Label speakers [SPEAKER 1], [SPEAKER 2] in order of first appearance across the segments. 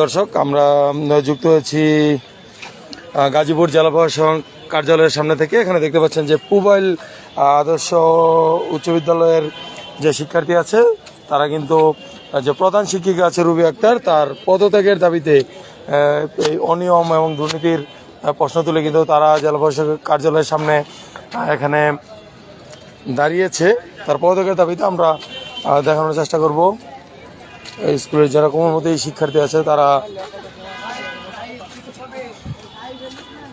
[SPEAKER 1] দর্শক, আমরা যুক্ত হয়েছি গাজীপুর জেলা প্রশাসন কার্যালয়ের সামনে থেকে। এখানে দেখতে পাচ্ছেন যে পুবাইল আদর্শ উচ্চ বিদ্যালয়ের যে শিক্ষার্থী আছে তারা কিন্তু যে প্রধান শিক্ষিকা আছে রুবি আক্তার, তার পদত্যাগের দাবিতে এই অনিয়ম এবং দুর্নীতির প্রশ্ন তুলে কিন্তু তারা জেলা প্রশাসক কার্যালয়ের সামনে এখানে দাঁড়িয়েছে। তার পদত্যাগের দাবিতে আমরা দেখানোর চেষ্টা করব। স্কুলের যারা কোমলমতি শিক্ষার্থী আছে তারা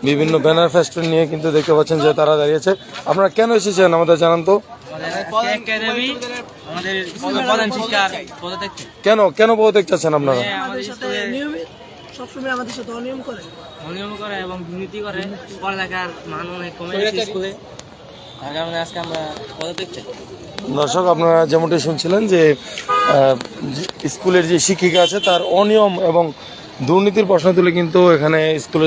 [SPEAKER 1] বিভিন্ন ব্যানার ফেস্টুন নিয়ে কিন্তু দেখতে পাচ্ছেন যে তারা দাঁড়িয়েছে। আপনারা কেন এসেছেন আমাদের জানান তো। কেন কেন পদত্যাগ চাচ্ছেন আপনারা?
[SPEAKER 2] সবসময় আমাদের সাথে অনিয়ম করে এবং দুর্নীতি করে, পড়ালেখার মান অনেক কমে গেছে স্কুলে, তার কারণে আজকে আমরা পদত্যাগ চাই।
[SPEAKER 1] দর্শক, আপনারা যেমনটি শুনছিলেন যে স্কুলের যে শিক্ষিকা আছে তার অনিয়ম এবং দুর্নীতির প্রশ্ন তুলে কিন্তু এখানে স্কুলে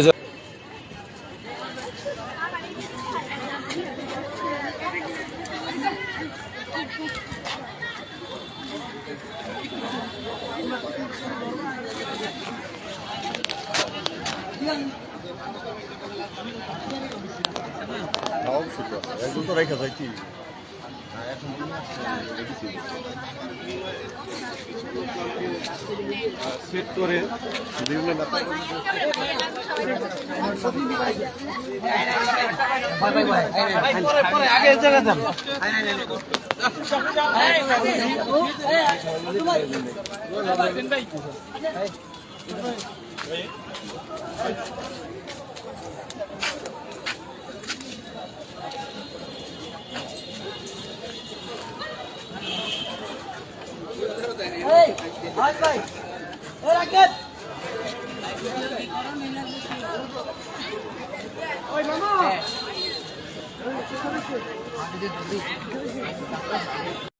[SPEAKER 3] একজন তো রেখা যায় কি সেট করে বিভিন্ন আগে জায়গা যান।
[SPEAKER 2] ওই মামা